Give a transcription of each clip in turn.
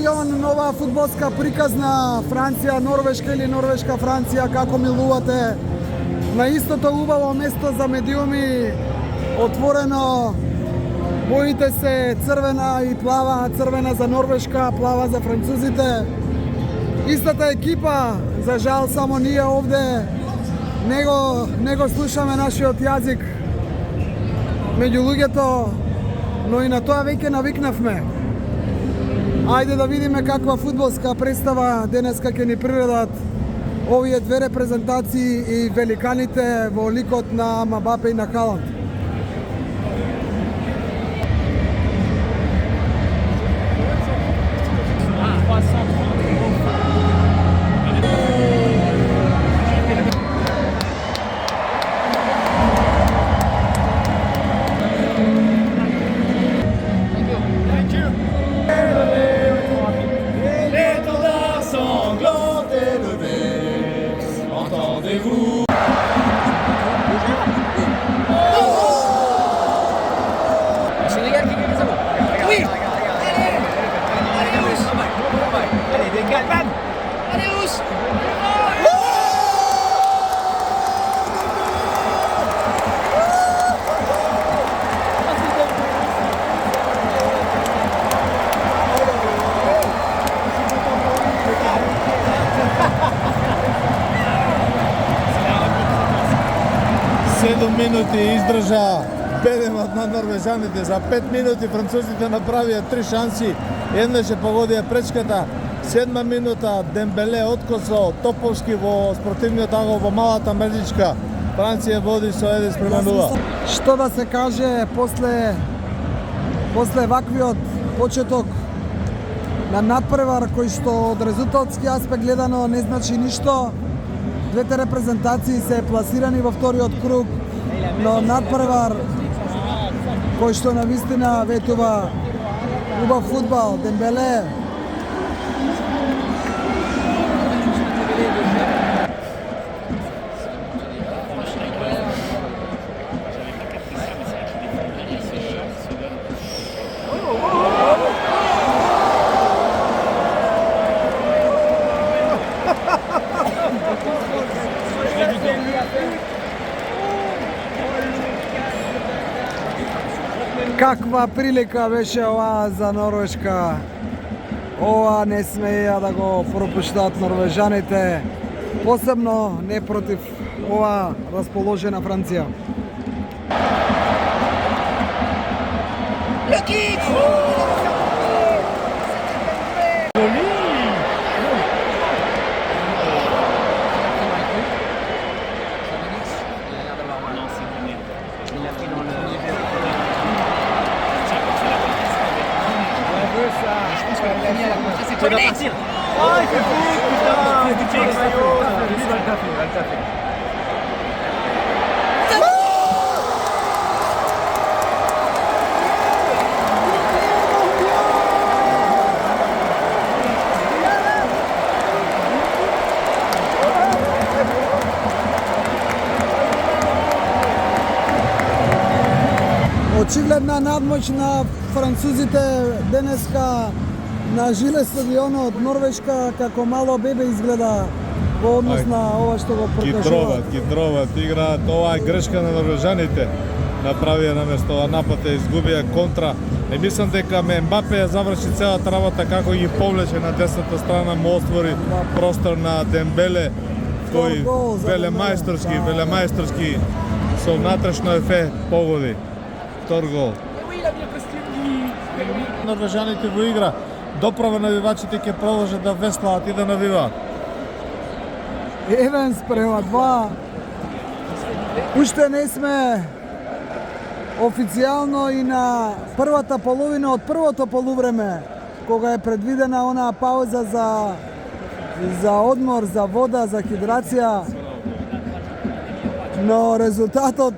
стадион, нова фудбалска приказна Франција-Норвешка или Норвешка-Франција, како милувате. На истото убаво место за медиуми, отворено, боите се црвена и плава, црвена за Норвешка, плава за французите. Истата екипа, за жал само ние овде не го слушаме нашиот јазик меѓу луѓето, но и на тоа веќе навикнавме. Ајде да видиме каква фудбалска представа денеска ќе ни приредат овие две репрезентации и великаните во ликот на Мбапе и на Халанд. Минути издржа бедемот на норвежаните. За 5 минути французите направија 3 шанси, еднаше погодија пречката. 7 минута Дембеле откосо топовски во спротивниот агол во малата мрежичка. Франција води со 1:0. Што да се каже после ваквиот почеток на надпревар кој што од резултатски аспект гледано не значи ништо. Двете репрезентации се пласирани во вториот круг, но надпревар кој што навистина ветува убав фудбал. Дембеле каква прилика беше ова за Норвешка. Ова не смеја да го пропуштат норвежаните, посебно не против ова расположена Франција. Очигледна надмоќ на французите денеска на жиле стадионот. Норвешка како мало бебе изгледа во однос на ова што го покажува. Гидроват, играат. Ова е грешка на норвежаните. Направија наместо напад изгубија контра. Не мислам дека Мбапе ја заврши целата работа како ги повлече на десната страна, му отвори простор на Дембеле кој велемајсторски со внатрешно ефе погоди. Втор гол. Норвежаните во игра. Доправа навивачите ќе продолжат да веслаат и да навиваат. 1:2. Уште не сме официјално и на првата половина од првото полувреме, кога е предвидена онаа пауза за одмор, за вода, за хидрација. Но резултатот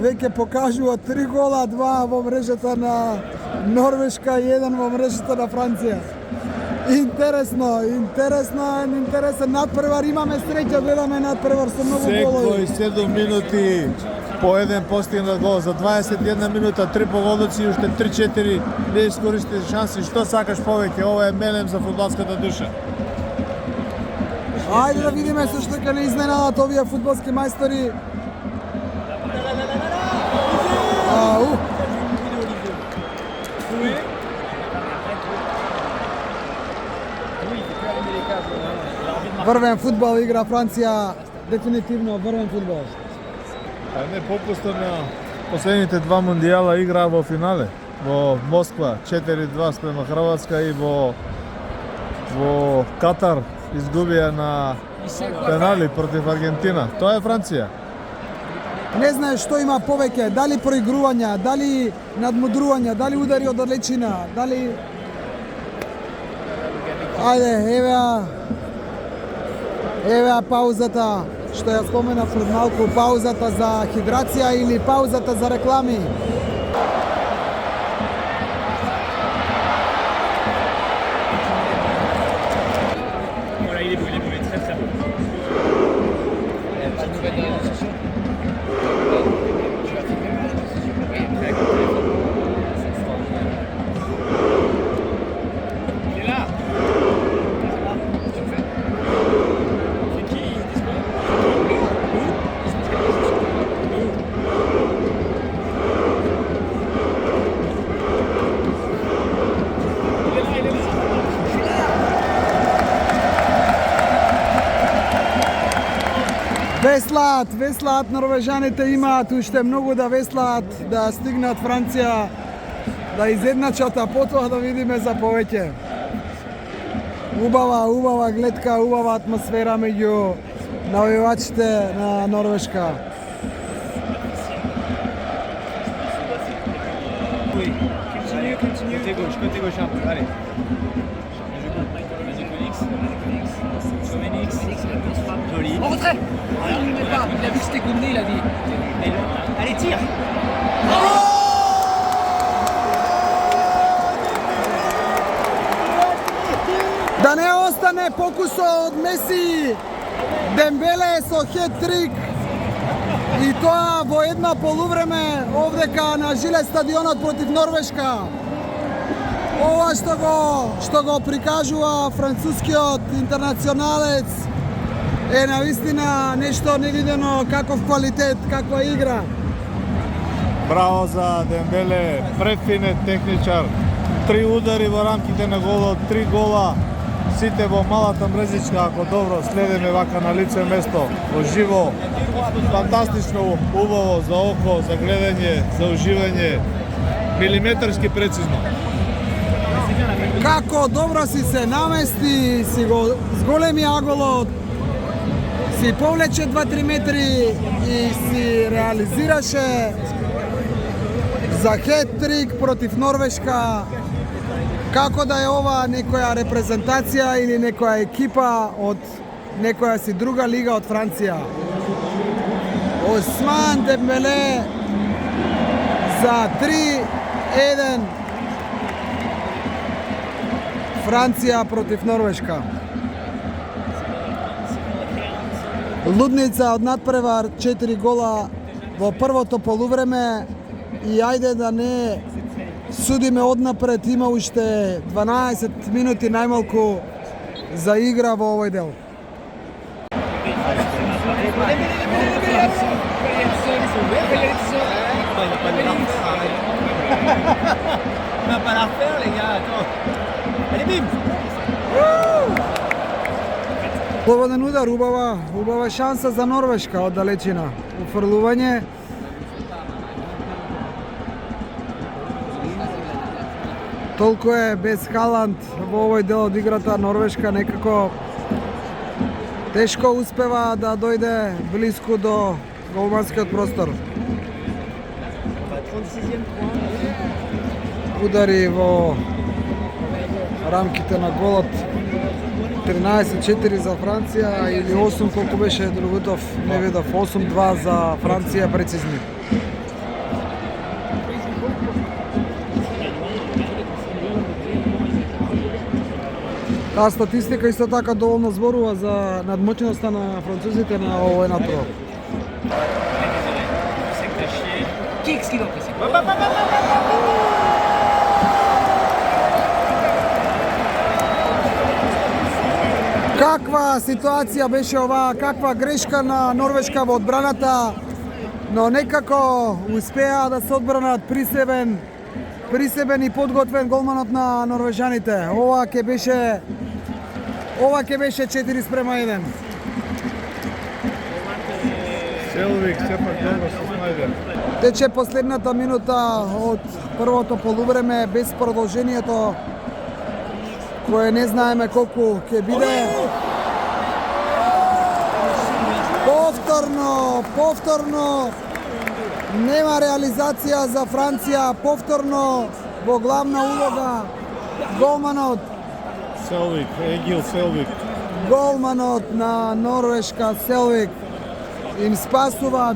веќе покажува 3 гола, 2 во мрежата на Норвешка и 1 во мрежата на Франција. Интересен надпревар, имаме среќа, гледаме надпревар со многу голови. Секој 7 минути по еден постигнат гол за 21 минута, 3 погодоци и уште 3-4 не искористи шанси. Што сакаш повеќе? Ова е мелем за фудбалската душа. Ајде да видиме со што ќе не изненадат овие фудбалски мајстори. Врвен фудбал игра Франција, дефинитивно врвен фудбал. Не попуста на последните два мундијала игра во финале во Москва 4-2 спрема Хрватска и во Катар изгубија на пенали против Аргентина. Тоа е Франција. Не знае што има повеќе, дали проигрувања, дали надмудрувања, дали удари од далечина, дали... Ајде, евеа паузата, што ја споменав пред малку, паузата за хидрација или паузата за реклами. Веслаат норвежаните, имаат уште многу да веслаат, да стигнат Франција, да изедначат, а потоа да видиме за повеќе. Убава гледка, убава атмосфера меѓу навивачите на Норвешка. Côté gauche un peu, allez. Joli. En retrait. Il a vu que c'était Goumné, il a dit. Allez, tire. Да не остане покусот од Меси, Дембеле со хет-трик и тоа во една полувреме овдека на Жиле стадионот против Норвешка. Ова што го прикажува францускиот интернационалец е навистина нешто невидено, каков квалитет, каква игра. Браво за Дембеле, префинет техничар. 3 удари во рамките на голот, 3 гола. Сите во малата мрежичка, ако добро следиме вака на лице место, во живо, фантастично убаво за око, за гледање, за уживање, милиметарски прецизно. Како добро си се намести, си го зголеми аголот, си повлече 2-3 метри и си реализираше за хет-трик против Норвешка. Како да е ова некоја репрезентација или некоја екипа од некоја си друга лига од Франција. Осман Дембеле за 3-1 Франција против Норвешка. Лудница од надпревар, 4 гола во првото полувреме и ајде да не судиме однапред, има уште 12 минути најмалку за игра во овој дел. Слободен удар, убава шанса за Норвешка од далечина. Уфрлување. Толку е без Халанд во овој дел од играта. Норвешка некако тешко успева да дојде блиску до голманскиот простор. Удари во рамките на голот. 13-4 за Франција или 8 колку беше Другутов, не видов, 8-2 за Франција прецизни. Таа статистика исто така доволно зборува за надмоќноста на французите на овој натпревар. Qu'est-ce qu'il a pressé? Каква ситуација беше ова, каква грешка на Норвешка во одбраната, но некако успеа да се одбранат присебен и подготвен голманот на норвежаните. Ова ќе беше 4:1. Селвик сепак добро се снајде. Тече последната минута од првото полувреме без продолжението, кое не знаеме колку ќе биде. Повторно нема реализација за Франција, повторно во главна улога голманот Егил Селвик. Голманот на Норвешка Селвик им спасува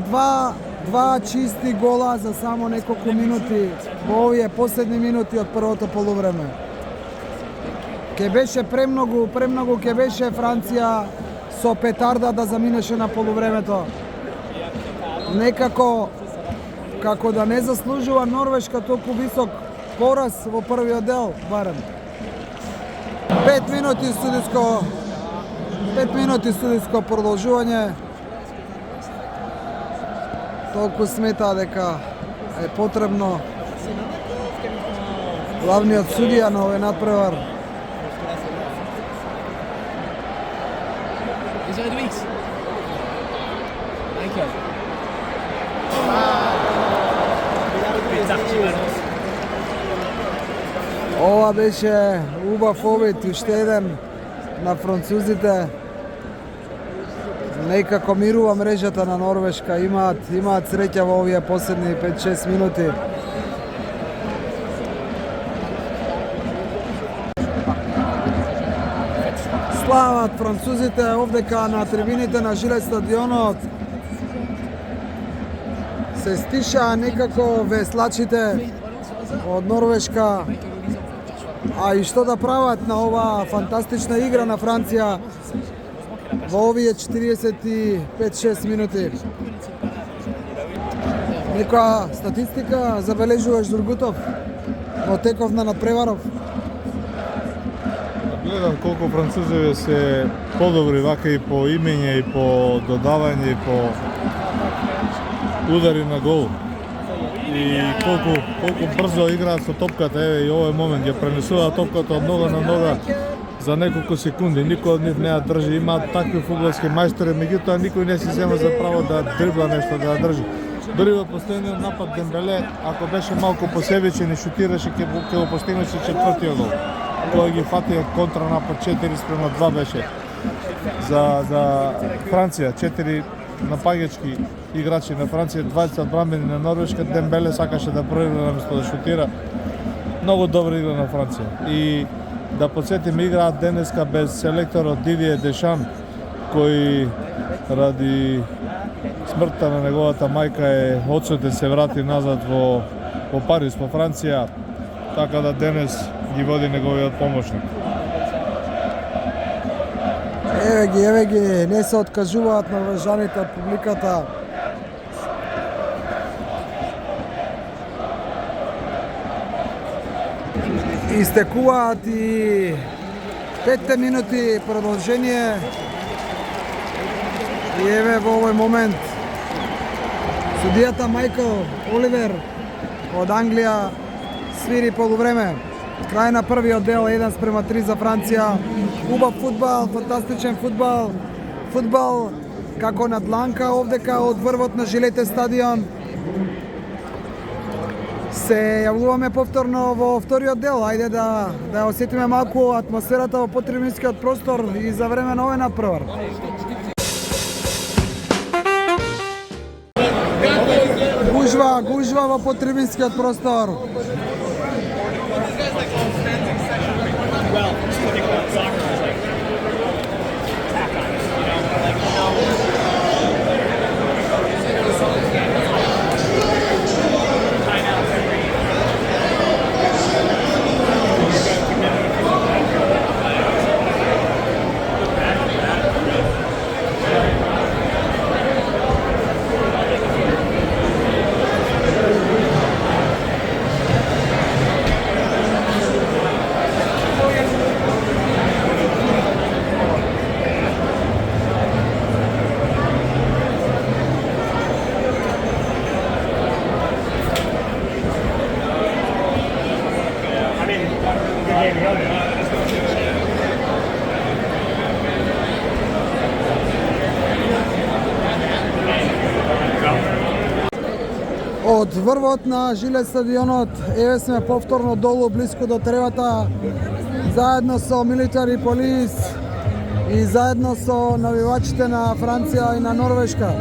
два чисти гола за само неколку минути во овие последни минути од првото полувреме. Ке беше премногу ке беше Франција со петарда да заминеше на полувремето. Некако како да не заслужува Норвешка толку висок пораз во првиот дел, барем. 5 минути студиско продолжување. Толку смета дека е потребно главниот судија на овој надпревар. Ова беше убав обид, уште еден на французите. Некако мирува мрежата на Норвешка, имаат среќа во овие последни 5-6 минути. Слават французите овдека на трибините на Жилет стадионот. Се стиша некако веслачите од Норвешка. А и што да прават на ова фантастична игра на Франција во овие 45-6 минути? Некоја статистика забележуваш, Зургутов, во теков на надпреваров? Гледам колку французите се подобри вака и по имење, и по додавање, и по удари на гол. И колку брзо играат со топката, еве и овој момент ја пренесуваат топката од нога на нога за неколку секунди. Никој од нив не ја држи, имаат такви фудбалски мајстори, меѓутоа никој не се зема за право да дрибла нешто, да ја држи. Дори во последниот напад Дембеле, ако беше малку посебичен и шутираше, ќе го постигнеше четвртиот гол. Тој ги фатија контранапад 4:2 беше за Франција, 4 напаѓачки играчи на Франција, 20 одбранбени на Норвешка. Дембеле сакаше да проигра наместо да шутира. Многу добра игра на Франција. И да потсетиме, играат денеска без селекторот Дидие Дешан, кој ради смртта на неговата мајка е одсутен, се врати назад во Париз, во Франција, така да денес ги води неговиот помошник. Еве ги, не се откажуваат норвежаните од публиката. Истекуваат и 5 минути продолжение. И еве во овој момент судијата Майкл Оливер од Англија свири полувреме. Крај на првиот дел, 1:3 за Франција. Убав фудбал, фантастичен фудбал. Фудбал како на дланка овдека од врвот на Жилете стадион. Се јавуваме повторно во вториот дел. Ајде да осетиме малку атмосферата во потребинскиот простор и за време на овој надпревар. Гужва во потребинскиот простор. Од врвот на Жилет стадионот еве сме повторно долу блиску до тревата заедно со Military Police и заедно со навивачите на Франција и на Норвешка.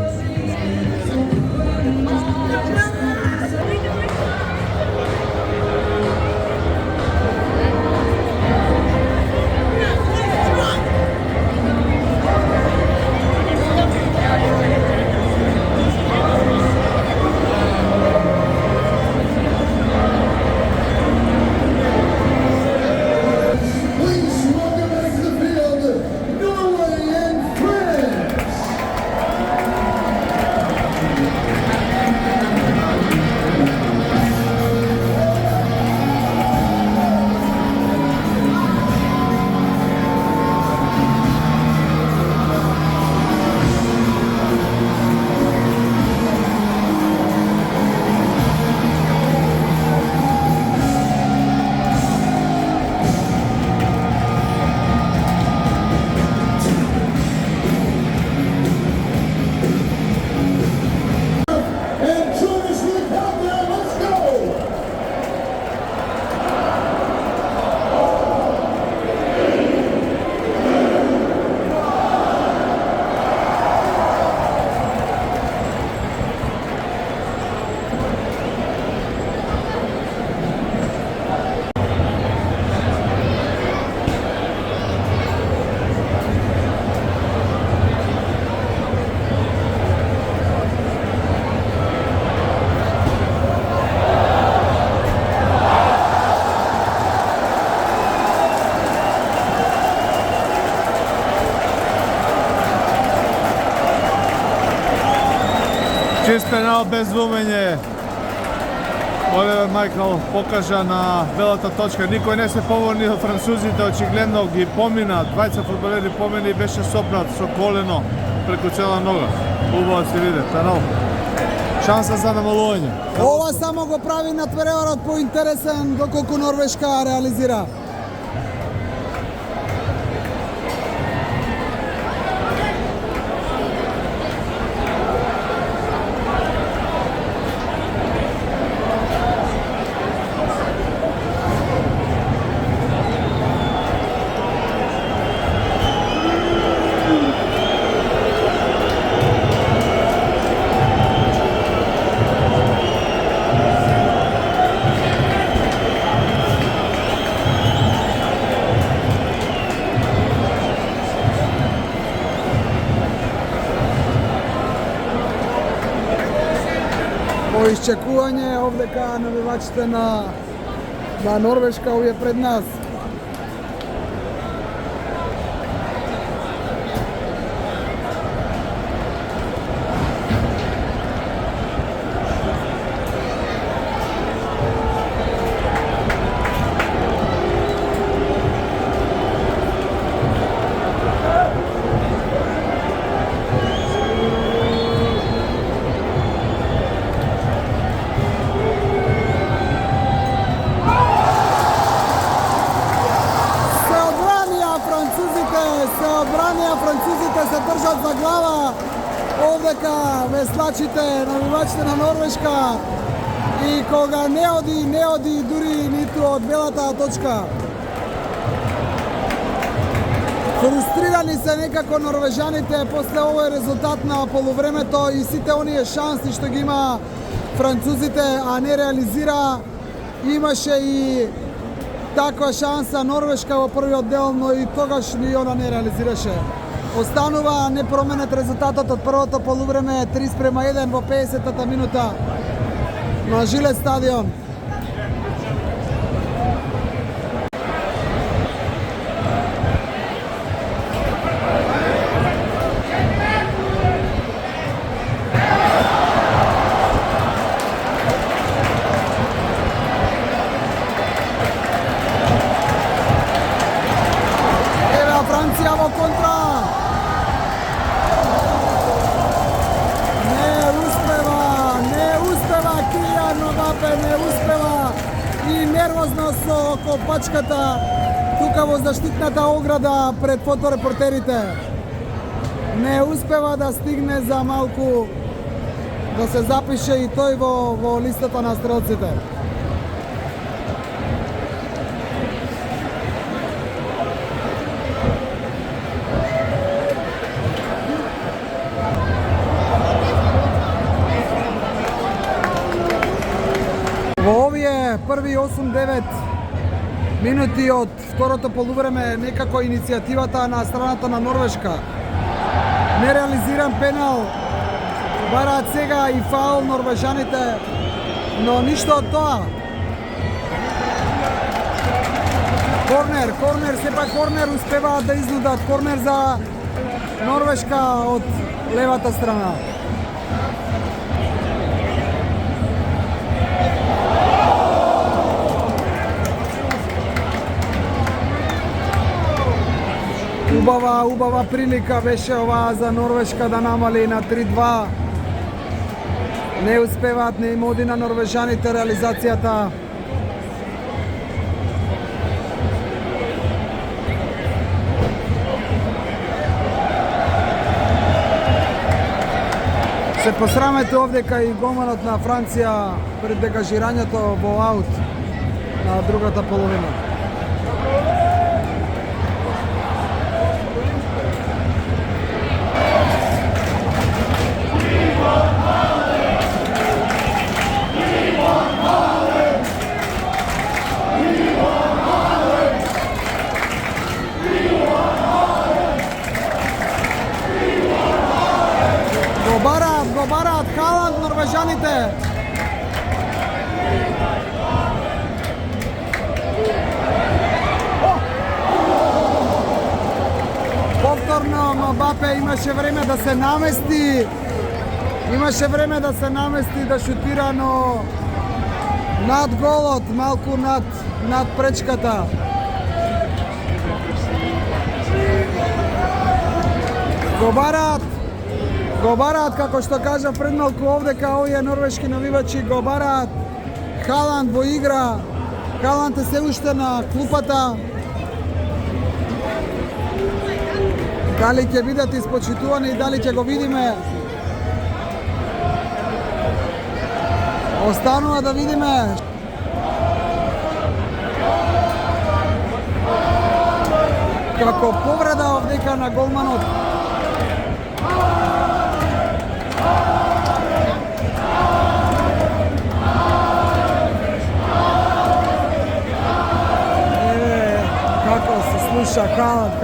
Чист пенал без двумење. Оливер Мајкл покажа на белата точка. Никој не се поволни од французите, очигледно ги помина. Двајца фудбалери помина и беше сопнат со колено преку цела нога. Убаво се виде, пенал. Шанса за намалување. Ова само го прави натпреварот поинтересен доколку Норвешка реализира. По исчекување овдека навивачите на Норвешка овие пред нас. Французите се држат за глава, овдека веслачите, навивачите на Норвешка и кога не оди дури ниту од белата точка. Фрустрирани се некако норвежаните после овој резултат на полувремето и сите оние шанси што ги има французите, а не реализира. Имаше и таква шанса Норвешка во првиот дел, но и тогаш ни она не реализираше. Останува непроменет резултатот од првото полувреме 3:1 во 50-та минута на Жилет стадион. Франција во контра. Не успева Килијан Мбапе, не успева и нервозно со копачката тука во заштитната ограда пред фоторепортерите. Не успева да стигне за малку да се запише и тој во листата на стрелците. Во овие први 8-9 минути од второто полувреме некако иницијативата на страната на Норвешка. Нереализиран пенал, бараат сега и фаул норвежаните, но ништо од тоа. Корнер, сепак корнер успеваат да изнудат, корнер за Норвешка од левата страна. Убава прилика беше оваа за Норвешка да намали на 3-2. Не успеваат, не им оди на норвежаните реализацијата. Се посрамете овдека и голманот на Франција пред дегажирањето во аут на другата половина. Го бараат Халанд норвежаните. Повторно Мбапе имаше време да се намести. Да шутира, но над голот, малку над пречката. Го бараат, како што кажа пред малку овдека, овие норвешки навивачи го бараат Халанд во игра. Халанд е се уште на клупата. Дали ќе бидат испочитувани и дали ќе го видиме? Останува да видиме. Како повреда овдека на голманот. Како се слуша Халанд.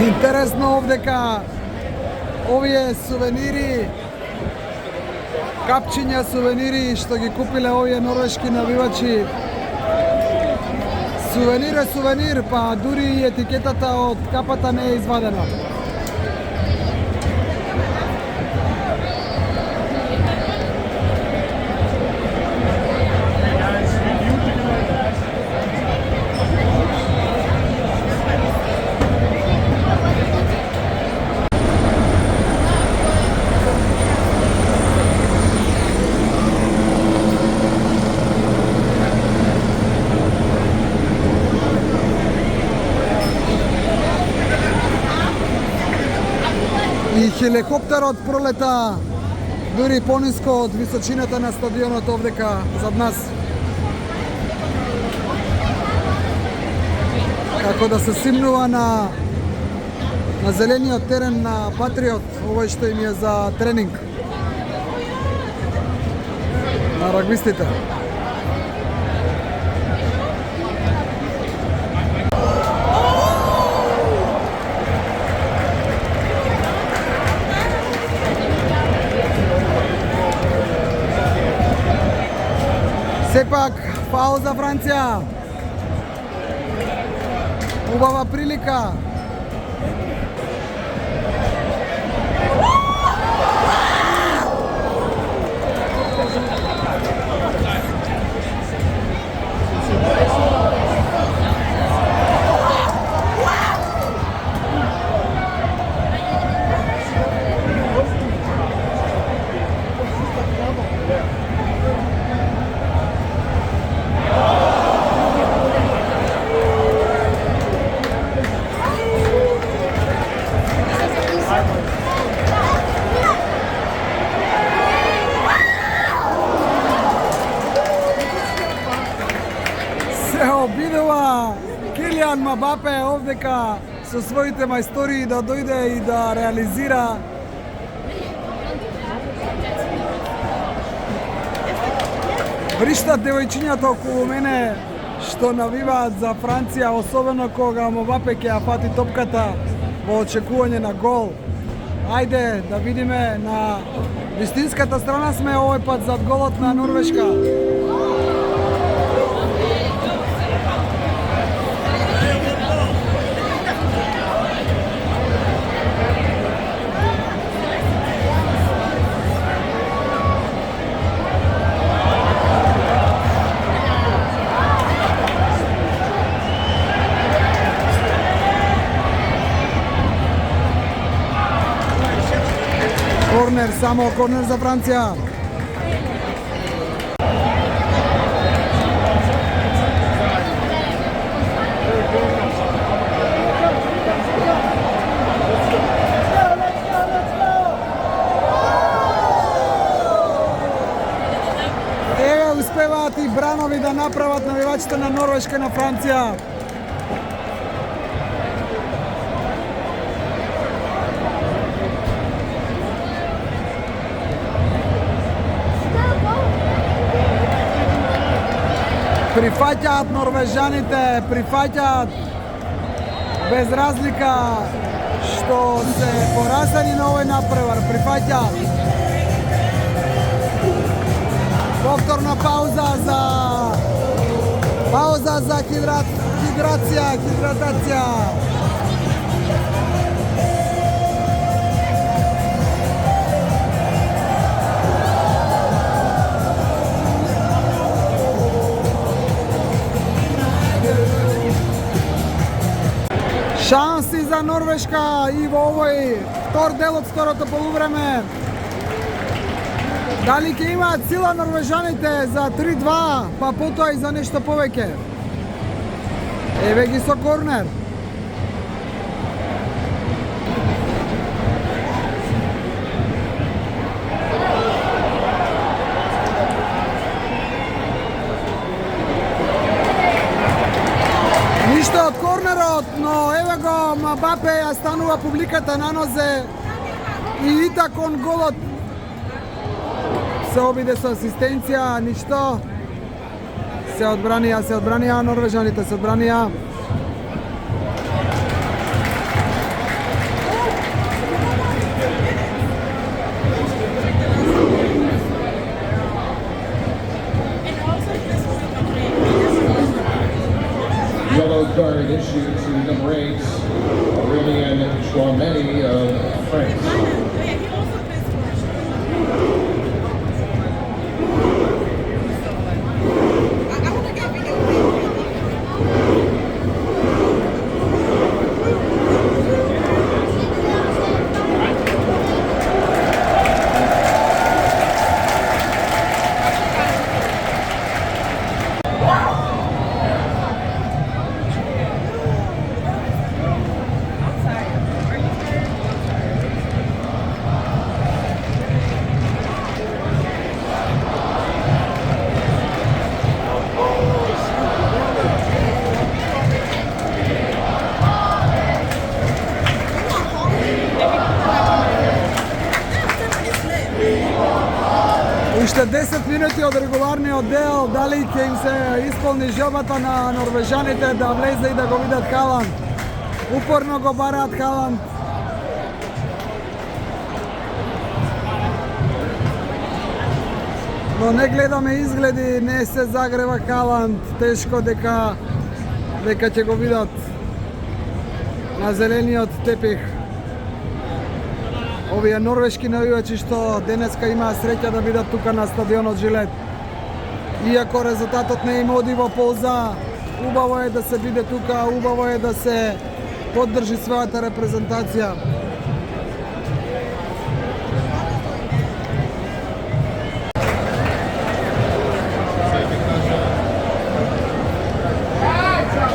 Интересно овдека овие сувенири, капчиња сувенири што ги купиле овие норвешки навивачи. Сувенир, па дури и етикетата од капата не е извадена. И хеликоптерот пролета дури пониско од височината на стадионот овдека зад нас. Како да се симнува на зелениот терен на Патриот, овој што им е за тренинг на рагбистите. Сепак, фаул за Франција. Убава прилика. Ево, бидува Килиан Мбапе овдека со своите мајстории да дојде и да реализира вриштат девојчињата околу мене што навиваат за Франција, особено кога Мбапе ќе ја фати топката во очекување на гол. Ајде да видиме, на вистинската страна сме овој пат зад голот на Норвешка. Корнер, само корнер за Франција. Еве успеваат и бранови да направат навивачите на Норвешка и на Франција. Прифаќаат норвежаните, прифаќаат без разлика што се поразени на овој напревар, прифаќаат. Повторна пауза за хидратација. Шанси за Норвешка и во овој втор дел од второто полувреме. Дали ќе имаат сила норвежаните за 3-2, па потоа и за нешто повеќе? Еве ги со корнер. Ништо од корнерот, но еве го Мбапе ја станува публиката на нозе и итакон голот се обиде со асистенција, ништо. Се одбранија, норвежаните се одбранија. Yellow card issued to number 8, Aurélien Chouameni of France. Уште 10 минути од регуларниот дел, дали ќе им се исполни желбата на норвежаните да влезе и да го видат Халанд. Упорно го бараат Халанд. Но не гледаме изгледи, не се загрева Халанд, тешко дека ќе го видат на зелениот тепих. Овие норвешки навивачи што денеска имаа среќа да бидат тука на стадионот Жилет. Иако резултатот не им оди во полза, убаво е да се биде тука, убаво е да се поддржи својата репрезентација.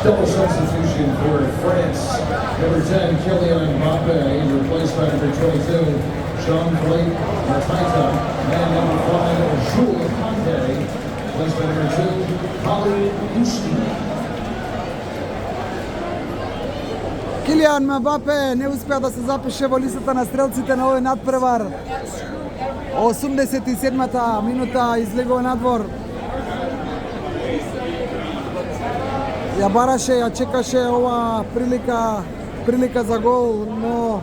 Double substitution for France. Number 10, Kylian Mbappe, he's replaced by number 22, Jean-Philippe Mateta. And number 5, Jules Koundé, replaced by number 2, Holly Husky. Килијан Мбапе не успеа да се запише во листата на стрелците на овој надпревар. 87-та минута излегува надвор. Ја бараше, ја чекаше ова прилика за гол, но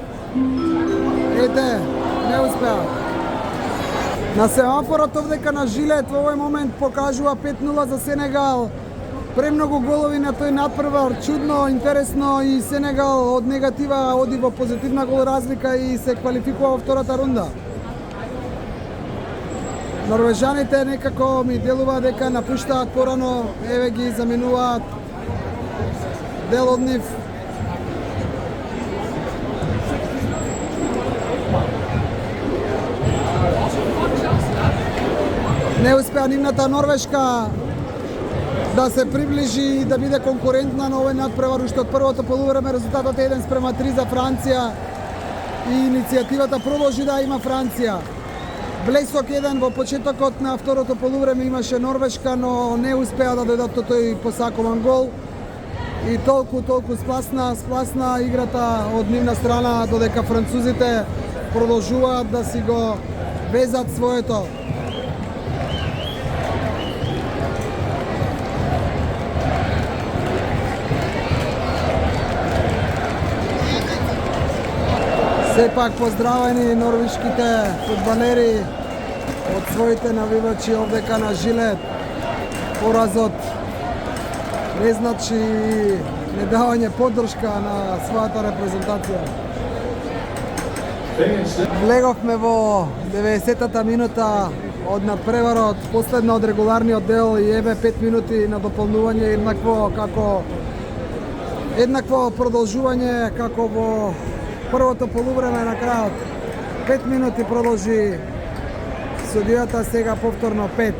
ете, не успеа. На семафорот овдека на Жилет во овој момент покажува 5-0 за Сенегал. Премногу голови на тој надпревар, чудно, интересно, и Сенегал од негатива оди во позитивна гол разлика и се квалификува во втората рунда. Норвежаните некако ми делува дека напуштаат порано, еве ги заменуваат дел од нив. Не успеа нивната Норвешка да се приближи и да биде конкурентна на овој надпревар, уште од првото полувреме резултатот е 1:3 за Франција и иницијативата продолжи да има Франција. Блесок еден во почетокот на второто полувреме имаше Норвешка, но не успеа да дојдат до тој посакуван гол и толку спласна играта од нивна страна, додека французите продолжуваат да си го везат своето. Сепак поздравени норвешките фудбалери од своите навивачи овдека на Жилет. Поразот не значи недавање поддршка на својата репрезентација. Влеговме во 90-та минута од надпреварот, последна од регуларниот дел, и еве 5 минути на дополнување, еднакво продолжување како во првото полувреме. На крајот 5 минути продолжи судијата, сега повторно 5.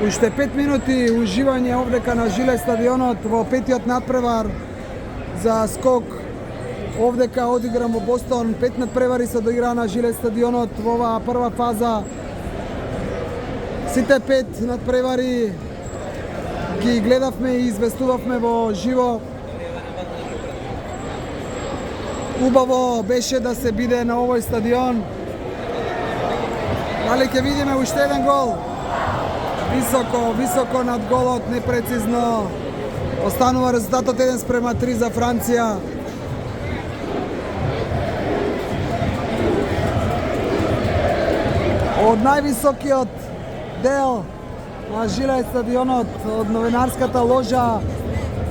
Уште 5 минути уживање овдека на Жилет стадионот во петиот надпревар за скок. Овдека одиграм во Бостон, 5 надпревари се доиграа на Жилет стадионот во оваа прва фаза. Сите 5 надпревари ги гледавме и известувавме во живо. Убаво беше да се биде на овој стадион. Дали ќе видиме уште еден гол? Високо над голот, непрецизно. Останува резултатот 1:3 за Франција. Од највисокиот дел на Жилет стадионот, од новинарската ложа,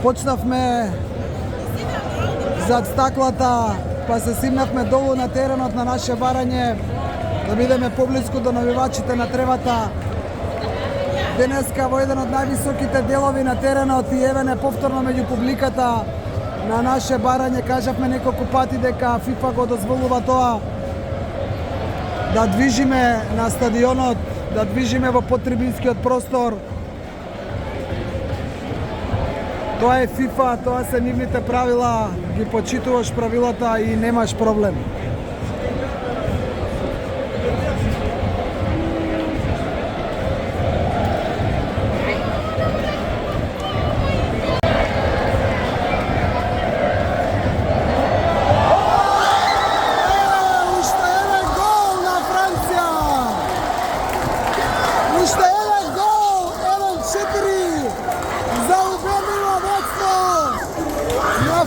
почнавме зад стаклата, па се симнавме долу на теренот на наше барање, да бидеме поблиску до навивачите на тревата. Денеска во еден од највисоките делови на теренот и еве не повторно меѓу публиката на наше барање, кажавме неколку пати дека ФИФА го дозволува тоа, да движиме на стадионот, да движиме во подтрибинскиот простор. Тоа е ФИФА, тоа се нивните правила, ги почитуваш правилата и немаш проблем.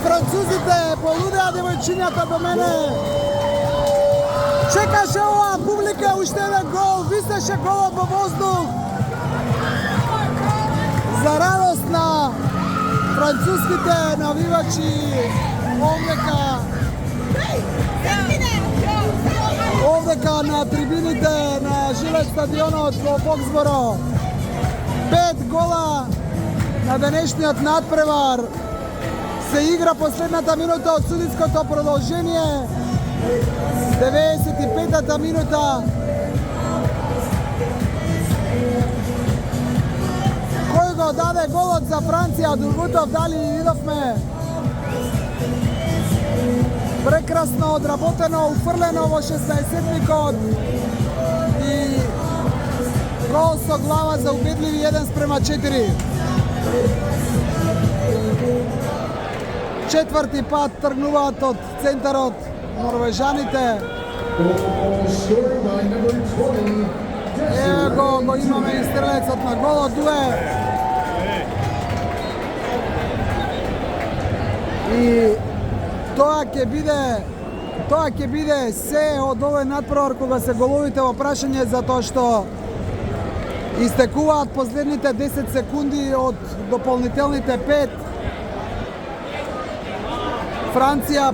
Французите полудеа девојчињата до мене. Чекаше оваа публика уште еден гол, висеше голот во воздух. За радост на француските навивачи овдека на трибините на Жилет стадионот во Фоксборо. 5 гола на денешниот надпревар. Се игра последната минута од судиското продолжение. 95-та минута. Кој го даде голот за Франција? Другутов, дали видовме? Прекрасно одработено, уфрлено во 16-тникот и гол со глава за убедливи 1:4. четврти пат тргнуваат од центарот норвежаните. Scored by number 20. Ево го имаме и стрелецот на голот Дуе. И тоа ќе биде се од овој надпревар кога се головите во прашање, затоа што истекуваат последните 10 секунди од дополнителните 5. Франција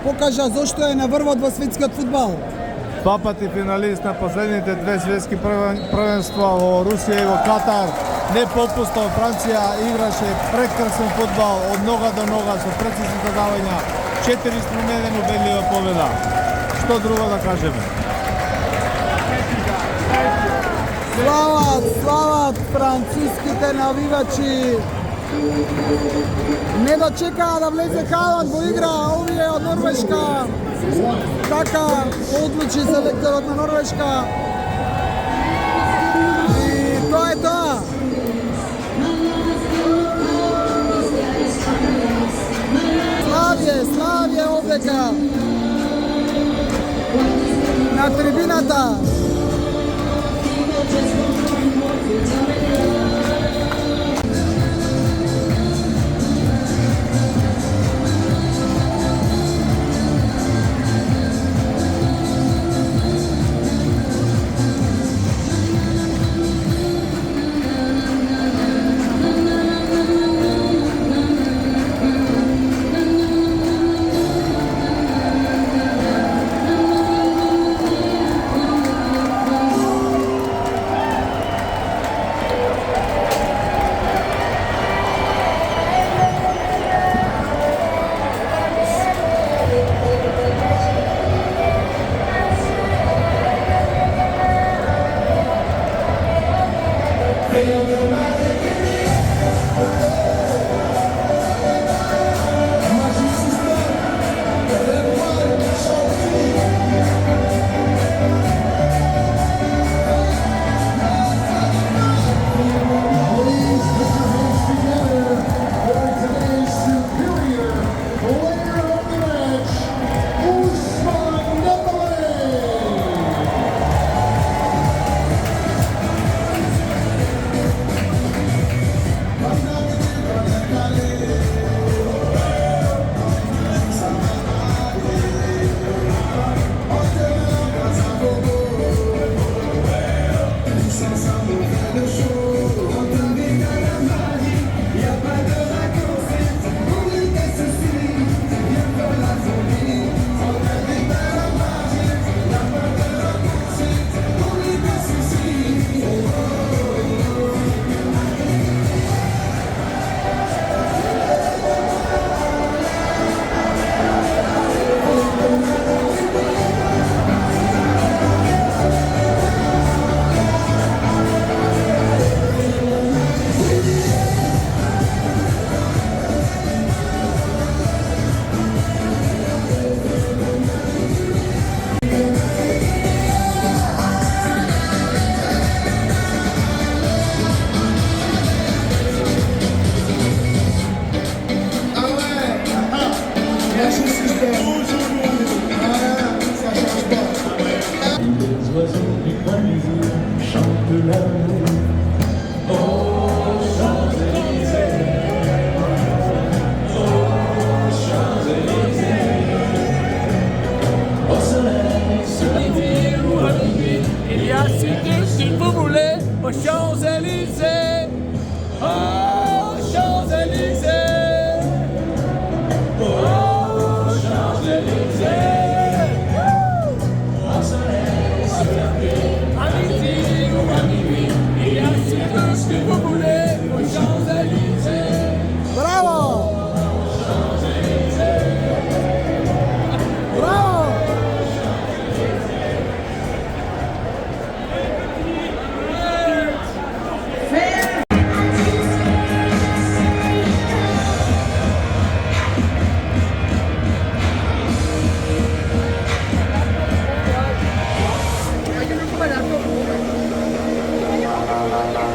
покажа зошто е на врвот во светскиот фудбал. Два пати финалист на последните две светски првенства во Русија и во Катар. Не попуста во Франција, играше прекрасен фудбал од нога до нога со прецизни додавања. 4-1 убедлива победа. Што друго да кажеме? Слават француските навивачи. Не дочекаа да влезе Халанд во игра, овие од Норвешка. Така одлучи селекторот на Норвешка. И тоа е тоа. Славје овдека на трибината.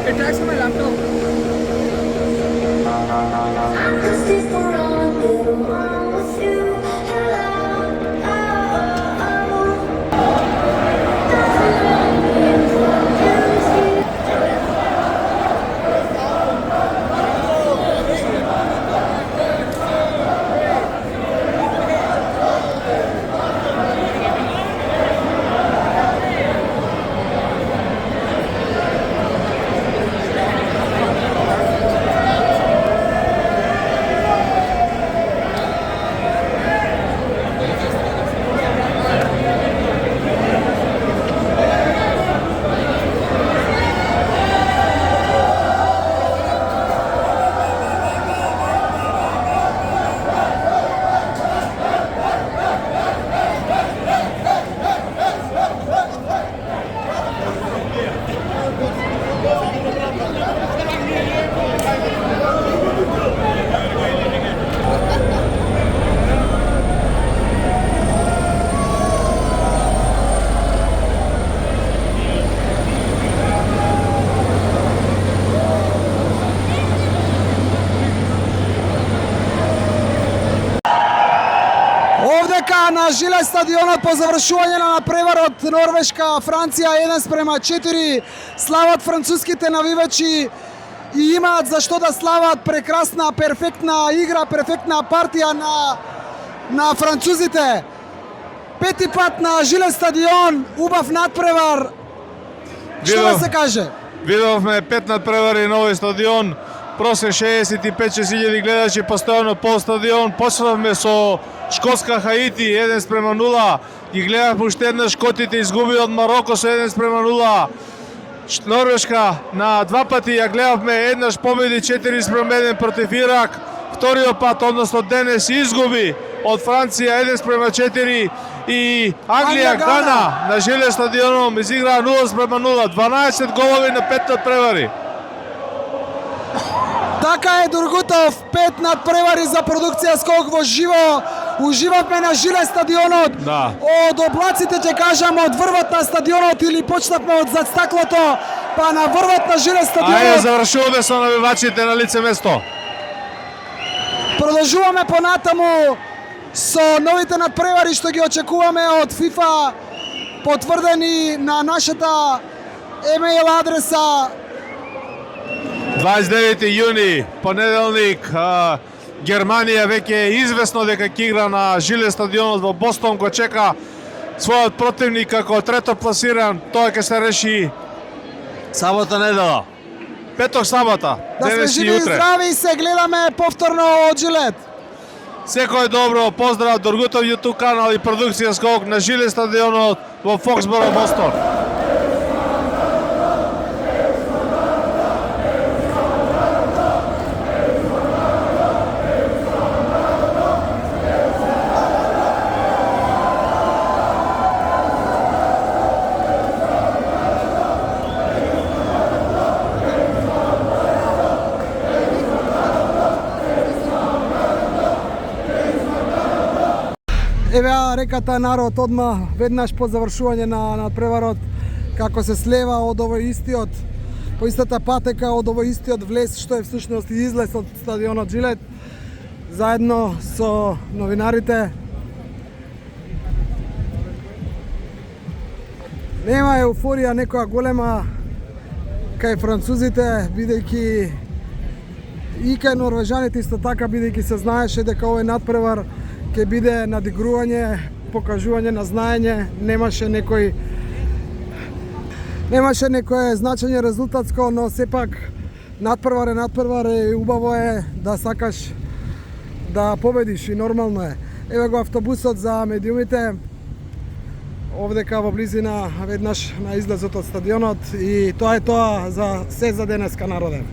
It tracks my laptop. Овдека на Жиле стадионот по завршување на преварот Норвешка-Франција 1:4 слават француските навивачи и имаат за што да слават. Прекрасна, перфектна игра, перфектна партија на французите. Пети пат на Жиле стадион, убав надпревар. Што да се каже? Видовме 5 надпревари на овој стадион. Просек 65.000 гледачи постојано по стадион. Почнавме со Шкотска Хаити 1:0. Ги гледавме уште еднаш шкотите изгуби од Мароко со 1:0. Норвешка на два пати ја гледавме, еднаш победи 4:1 против Ирак. Вториот пат, односно денес, изгуби од Франција 1:4 и Англија Гана на Жиле стадионом изиграа 0:0. 12 голови на 5 надпревари. Така е, Дургутов, 5 надпревари за продукција Скок во живо. Уживавме на Жиле стадионот. Да. Од облаците ќе кажам, од врвот на стадионот или почнавме од зад стаклото, па на врвот на Жиле стадионот. Ајде, завршуваме со навивачите на лице место. Продолжуваме понатаму со новите надпревари што ги очекуваме од FIFA, потврдени на нашата емейл адреса. 29 јуни, понеделник, Германија веќе е известно дека ќе игра на Жиле стадионот во Бостон, го чека својот противник како трето пласиран. Тоа ќе се реши сабота недела. Петок сабота, Да сме денес и живи и утре. здрави и се гледаме повторно од Жилет. Секој добро, поздрав, Дургутов YouTube канал и продукција Скок на Жиле стадионот во Фоксборо, Бостон. Еве реката народ одма веднаш по завршување на надпреварот, како се слева од овој истиот, по истата патека од овој истиот влез што е всушност и излез од стадионот Жилет, заедно со новинарите. Нема еуфорија некоја голема кај французите, бидејќи и кај норвежаните исто така, бидејќи се знаеше дека овој надпревар ќе биде надигрување, покажување на знаење, немаше некое значење резултатско, но сепак надпревар е убаво е да сакаш да победиш и нормално е. Еве го автобусот за медиумите овдека во близина веднаш на излезот од стадионот и тоа е тоа за се за денеска, народе.